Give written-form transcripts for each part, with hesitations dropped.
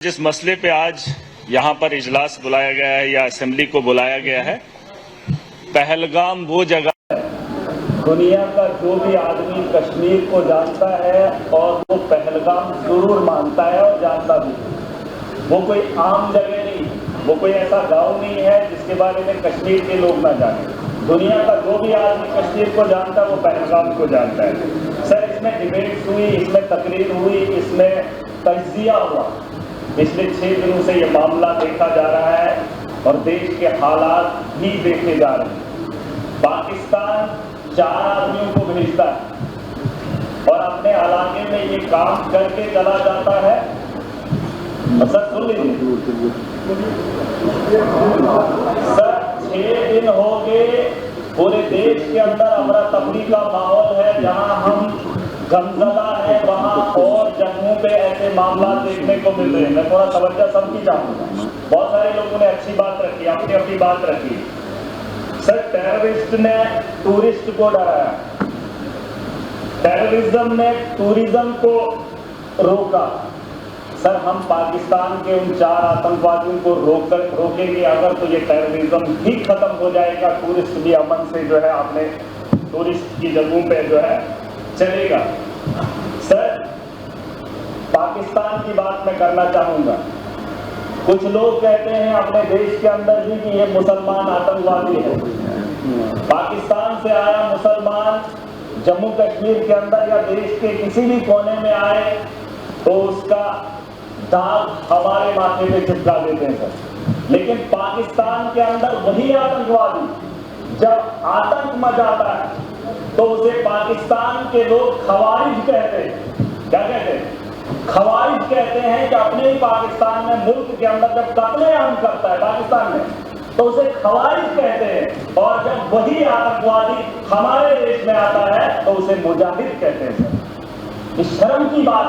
जिस मसले पे आज यहाँ पर इजलास बुलाया गया है या असेंबली को बुलाया गया है, पहलगाम वो जगह दुनिया का जो भी आदमी कश्मीर को जानता है और वो पहलगाम जरूर मानता है और जानता भी है। वो कोई आम जगह नहीं, वो कोई ऐसा गांव नहीं है जिसके बारे में कश्मीर के लोग ना जाने। दुनिया का जो भी आदमी कश्मीर को जानता है वो पहलगाम को जानता है। सर, इसमें डिबेट्स हुई, इसमें तकरीर हुई, इसमें तजिया हुआ। पिछले 6 दिनों से ये मामला देखा जा रहा है और देश के हालात भी देखे जा रहे हैं। पाकिस्तान 4 आदमियों को भेजता है और अपने इलाके में ये काम करके चला जाता है। सर सुन लीजिए, सर 6 दिन हो गए पूरे देश के अंदर अफरा तफरी का माहौल है। जहां हम गमजदा है वहां और जम्मू पे ऐसे मामला देखने को मिल रहे हैं। मैं थोड़ा तवज्जो सबकी चाहूंगा। बहुत सारे लोगों ने अच्छी बात रखी, अपनी अपनी बात रखी। सर, टेररिस्ट ने टूरिस्ट को डराया, टेररिज्म ने टूरिज्म को रोका। सर, हम पाकिस्तान के उन 4 आतंकवादियों को रोकेंगे अगर तो ये टेररिज्म भी खत्म हो जाएगा। टूरिस्ट भी अमन से जो है अपने टूरिस्ट की जगहों पे जो है चलेगा। सर, पाकिस्तान की बात मैं करना चाहूंगा। कुछ लोग कहते हैं अपने देश के अंदर भी कि ये मुसलमान आतंकवादी है। पाकिस्तान से आया मुसलमान जम्मू कश्मीर के अंदर या देश के किसी भी कोने में आए तो उसका दाग हमारे माथे पे चिपका देते हैं सर। लेकिन पाकिस्तान के अंदर वही आतंकवादी जब आतंक मचाता है तो उसे पाकिस्तान के लोग खवारिज कहते हैं। क्या कहते हैं? खवारिज कहते हैं कि अपने ही पाकिस्तान में मुल्क के अंदर जब कत्लेआम करता है पाकिस्तान में तो उसे खवारिज कहते हैं, और जब वही आतंकवादी हमारे देश में आता है तो उसे मुजाहिद कहते हैं सर। इस शर्म की बात,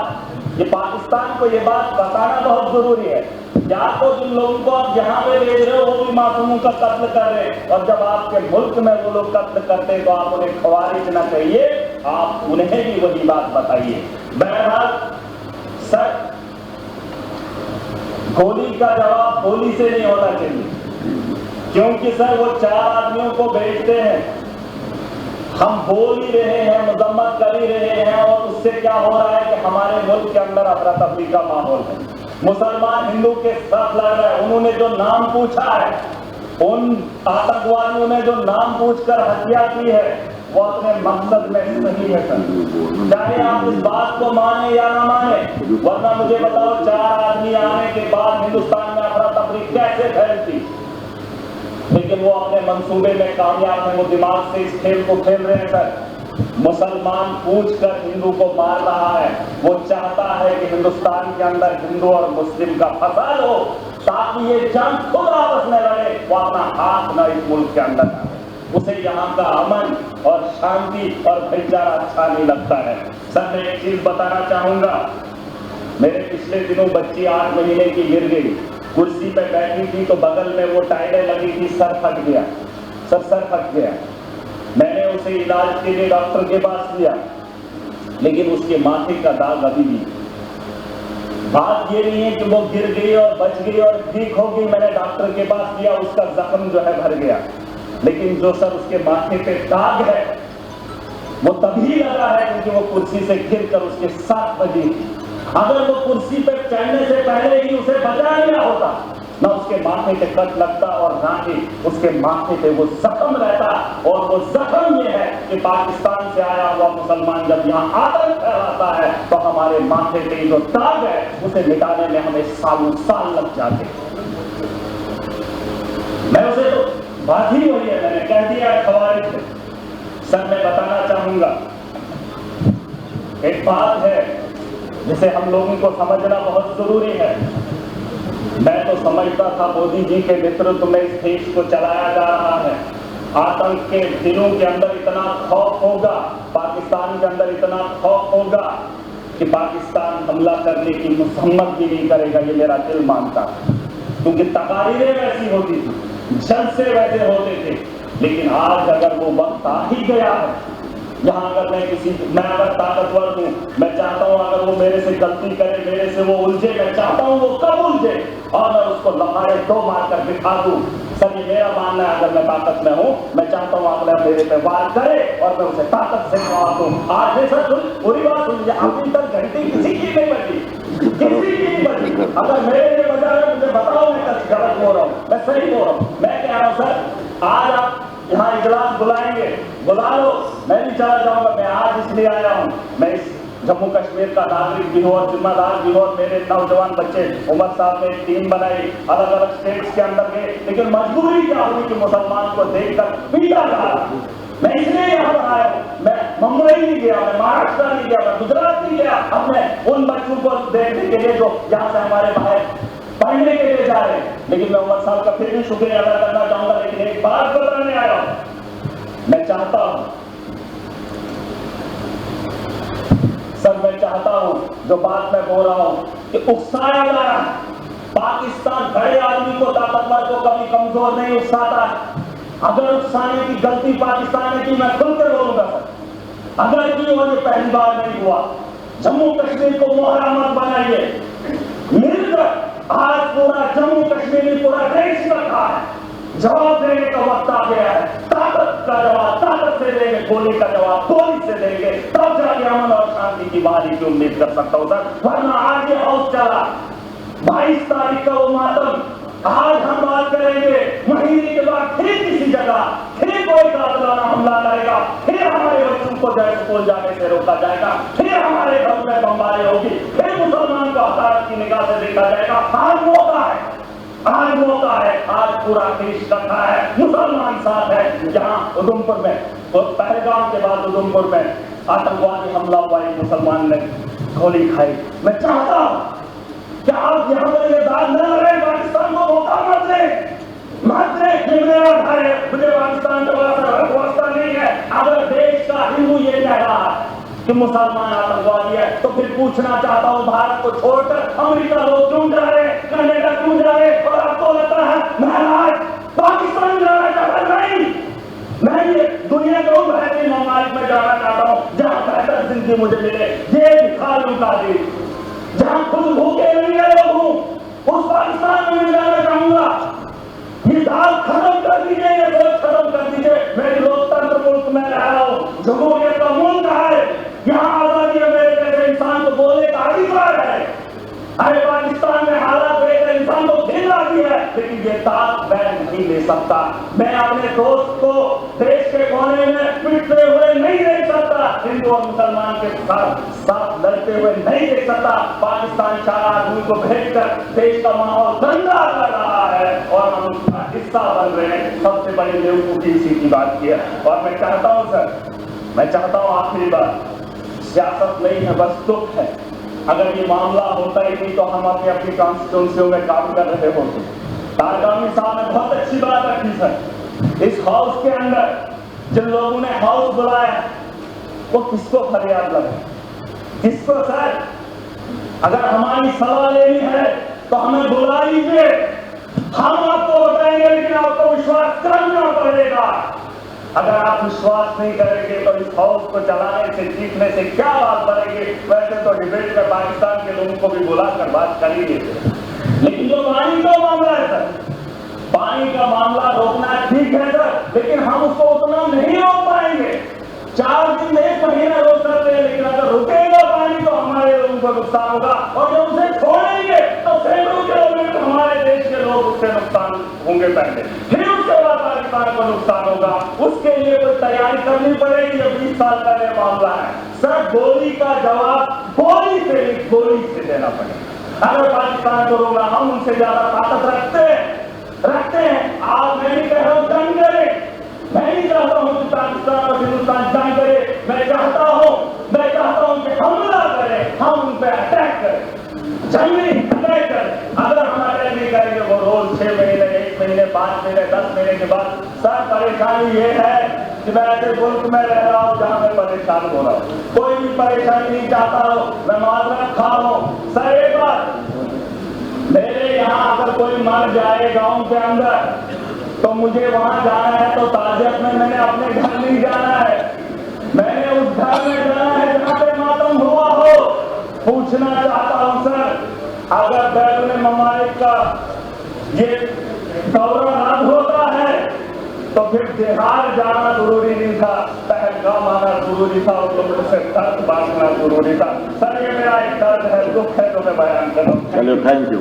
ये पाकिस्तान को ये बात बताना बहुत जरूरी है। या तो जिन लोगों को आप यहाँ पे भेज रहे हो वो भी मासूमों का कत्ल कर रहे हैं, और जब आपके मुल्क में वो लोग कत्ल करते हैं तो आप उन्हें खवारिज ना कहिए, आप उन्हें भी वही बात बताइए। बहरहाल सर, गोली का जवाब गोली से नहीं होना चाहिए, क्योंकि सर वो 4 आदमियों को भेजते हैं। हम बोल ही रहे हैं, मजम्मत कर ही रहे हैं, और उससे क्या हो रहा है कि हमारे मुल्क के अंदर अफरा तफरी का माहौल है। मुसलमान हिंदू के साथ लड़ रहे हैं। उन्होंने जो नाम पूछा है, उन आतंकवादियों ने जो नाम पूछकर हत्या की है वो अपने मकसद में सही है सर। चाहे आप इस बात को माने या ना माने, वरना मुझे बताओ 4 आदमी आने के बाद हिंदुस्तान में अफरा तफरी कैसे फैलती। लेकिन वो अपने मंसूबे में कामयाब है, वो दिमाग से इस खेल को खेल रहे हैं सर। मुसलमान पूछकर हिंदू को मार रहा है। वो चाहता है कि हिंदुस्तान के अंदर हिंदू और मुस्लिम का फसाद हो ताकि ये जंग खुद आपस में लड़े, वो अपना हाथ न इस मुल्क के अंदर डाले। उसे यहाँ का अमन और शांति और भाईचारा अच्छा नहीं लगता है। सर, मैं एक चीज बताना चाहूंगा। मेरे पिछले दिनों बच्ची 8 महीने की गिर गई, कुर्सी पे बैठी थी तो बगल में वो टाइलें लगी थी, सर फट गया। सर फट गया। मैंने उसे इलाज के लिए डॉक्टर के पास लिया, लेकिन उसके माथे का दाग अभी भी। बात ये नहीं है कि वो गिर गई और बच गई और ठीक हो गई, मैंने डॉक्टर के पास लिया, उसका जख्म जो है भर गया, लेकिन जो सर उसके माथे पे दाग है वो तभी लगा है क्योंकि वो कुर्सी से गिरकर उसके साथ बजी थी। अगर वो कुर्सी पे चढ़ने से पहले ही उसे बचा लिया होता, ना उसके माथे पे कट लगता और ना ही उसके माथे पे वो जख्म रहता। और वो जख्म ये है कि पाकिस्तान से आया हुआ मुसलमान जब यहाँ आतंक फैलाता है तो हमारे माथे पे जो दाग है उसे मिटाने में हमें सालों साल लग जाते। मैं उसे तो बात ही हुई है, मैंने कह दिया खवारिज से। सर, मैं बताना चाहूंगा, एक बात है जिसे हम लोगों को समझना बहुत जरूरी है। मैं तो समझता था मोदी जी के नेतृत्व में इस देश को चलाया जा रहा है। आतंक के दिनों के अंदर इतना खौफ होगा, पाकिस्तान के अंदर इतना खौफ होगा कि पाकिस्तान हमला करने की मुसम्मत भी नहीं करेगा, ये मेरा दिल मानता है। क्योंकि तकारीरें वैसी होती थी, जलसे वैसे होते थे। लेकिन आज अगर वो वक्त आ ही गया है यहाँ अगर मैं अगर ताकतवर हूँ, मैं चाहता हूँ अगर वो मेरे से गलती करे, मेरे से वो उलझे, मैं चाहता हूँ वो कब उलझे और मैं उसको लम्हाड़े 2 मारकर दिखा दूँ। सर ये मेरा मानना है, अगर मैं ताकत में हूँ, मैं चाहता हूँ अगला मेरे पे वार करे और मैं उसे ताकत से जवाब दूँ। आज ये सर पूरी बात सुनिए, अभी तक घंटी किसी की नहीं बजी, किसी की नहीं बजी। अगर मेरे लिए बजा रहे मुझे बताओ, मैं गलत बोल रहा हूँ, मैं सही बोल रहा हूँ। मैं कह रहा हूँ सर आज आप यहाँ इजलास बुलाएंगे, बुला लो, मैं भी चला जाऊंगा। मैं आज इसलिए आया हूँ, मैं इस जम्मू कश्मीर का नागरिक भी हूँ और जिम्मेदार भी हूँ और मेरे नौजवान बच्चे उमर साहब ने एक टीम बनाई, अलग अलग स्टेट्स के अंदर गए, लेकिन मजबूरी क्या हुई कि मुसलमान को देखकर पीटा जा रहा। मैं इसलिए यहाँ पर आया हूँ। मैं मुंबई नहीं गया, मैं महाराष्ट्र नहीं गया, मैं गुजरात नहीं गया, अपने उन बच्चों को देखने के लिए जो यहाँ से हमारे भाई पढ़ने के लिए जा रहे हैं। लेकिन मैं उमर साहब का फिर भी शुक्रिया अदा करना चाहूंगा। लेकिन एक बात बताने आया हूं, मैं चाहता हूं सर, मैं चाहता हूं जो बात मैं बोल रहा हूं कि उकसाया जा रहा है। पाकिस्तान बड़े आदमी को, ताकतवर को कभी कमजोर नहीं उकसाता है। अगर उकसाने की गलती पाकिस्तान ने की, मैं खुलकर बोलूंगा सर, अगर की और ये पहली बार नहीं हुआ। जम्मू कश्मीर को मोहरा मत बनाइए, मिलकर आज पूरा जम्मू कश्मीर पूरा देश रखा है। जवाब देने का वक्त आ गया है। ताकत का जवाब ताकत से देंगे, गोली का जवाब गोली से देंगे, तब जाके अमन और शांति की बहाली की उम्मीद कर सकता हूं सर। वरना आज ये हाउस चला 22 तारीख का वो मातम, आज हम बात करेंगे, महीने के बाद फिर किसी जगह फिर कोई कातिलाना हमला करेगा, फिर हमारे बच्चों को जो स्कूल जाने से रोका जाएगा, फिर हमारे घर में बमबारी होगी, फिर मुसलमान को हकारत की निगाह से देखा जाएगा। आज मौका है, आज मौका है, आज पूरा देश रखा है, मुसलमान साथ है। जहां उधमपुर में, पहलगाम के बाद उधमपुर में आतंकवादी हमला हुआ, मुसलमान ने गोली खाई। मैं चाहता हूं कि आप यहाँ पर ये दाद न रहे, पाकिस्तान को मौका मत दे, मत दे कि मेरा घर है, मुझे पाकिस्तान का वास्ता नहीं है। अगर देश का हिंदू ये कह रहा है कि मुसलमान आतंकवादी है, तो फिर पूछना चाहता हूँ, भारत को छोड़कर अमेरिका लोग क्यों जा रहे, कनाडा क्यों जा रहे? और आपको लगता है मैं आज पाकिस्तान जाना चाहता नहीं, मैं ये दुनिया के उन बेहतरीन ममालिक में जाना चाहता हूँ जहाँ बेहतर जिंदगी मुझे मिले। ये दिखा लूंगा दी, जहां खुद भूखे नहीं लोग हूं, उस पाकिस्तान में मैं जाना चाहूंगा। ये दाल खत्म कर दीजिए, ये सोच खत्म कर दीजिए। मेरी लोकतंत्र मुल्क में रह रहा हूं, जमहूरियत का मुल्क है, यहाँ आजादी है, मेरे जैसे इंसान को बोलने का अधिकार है। अरे पाकिस्तान में हालात देखकर इंसान को घिन आती है, लेकिन ये दाग मैं नहीं ले सकता। मैं अपने दोस्त को देश के कोने में पिटते हुए नहीं देख सकता, हिंदू और मुसलमान के साथ लड़ते हुए नहीं देख सकता। पाकिस्तान 4 आदमी को भेजकर देश का माहौल गंदा कर रहा है और हम उसका हिस्सा बन रहे हैं। सबसे बड़ी बेवकूफी इसी की बात की है। और मैं चाहता हूँ सर, मैं चाहता हूँ आखिरी बात, सियासत नहीं है, बस दुख है। अगर ये मामला होता ही नहीं तो हम अपनी कॉन्स्टिट्यूंसियों में काम कर रहे होते। तारगामी साहब ने बहुत अच्छी बात रखी सर। इस हाउस के अंदर जिन लोगों ने हाउस बुलाया वो किसको फरियाद लगे, किसको? सर अगर हमारी सलाह लेनी है तो हमें बुला लीजिए, हम आपको बताएंगे, लेकिन आपको विश्वास करना पड़ेगा। अगर आप विश्वास नहीं करेंगे तो इस हाउस को चलाने से, जीतने से क्या बात करेंगे? वैसे तो डिबेट में पाकिस्तान के लोगों को भी बुलाकर बात कर ही लेते, लेकिन जो पानी का मामला है सर, पानी का मामला रोकना ठीक है सर, लेकिन हम उसको उतना नहीं रोक पाएंगे। 4 दिन 1 महीना रोक सकते हैं, लेकिन अगर रुकेगा पानी तो हमारे लोगों को नुकसान होगा, और जब उसे छोड़ेंगे तो सैकड़ों किलोमीटर हमारे देश के लोग उससे नुकसान होंगे पहले, फिर उसके बाद पाकिस्तान को नुकसान होगा। उसके लिए कोई तैयारी करनी पड़ेगी। 20 साल का यह मामला है सर, गोली का जवाब गोली से देना पड़ेगा। अगर पाकिस्तान को रोकना, हम उनसे ज्यादा ताकत रखते हैं। आज मैं नहीं कह रहा हूं जंग करे, मैं नहीं चाहता हूं कि पाकिस्तान और हिंदुस्तान जंग करे। मैं चाहता हूं कि हमला करे, हम उन पर अटैक करें, जंगी अटैक करें। अगर हम अटैक नहीं करेंगे वो रोज 6 महीने, 1 महीने, 5 महीने, 10 महीने के बाद, सर परेशानी ये है कि मैं ऐसे मुल्क में रह रहा हूँ जहाँ मैं परेशान हो रहा हूँ। कोई भी परेशानी नहीं चाहता हो, मैं माजरत खा रहा हूँ। सर एक बात, मेरे यहाँ अगर कोई मर जाए गांव के अंदर तो मुझे वहां जाना है तो ताजियत में मैंने अपने घर नहीं जाना है, मैंने उस घर में जाना है जहां पे मातम हुआ हो। पूछना चाहता हूं सर, अगर बैरून ममालिक का ये दौरा रद्द होता है तो फिर बिहार जाना जरूरी नहीं था, पहलगाम आना जरूरी था, उन लोगों से दर्द बांटना जरूरी था। सर ये मेरा एक दर्द है, दुख है जो मैं बयान कर रहा हूं। चलो, थैंक यू।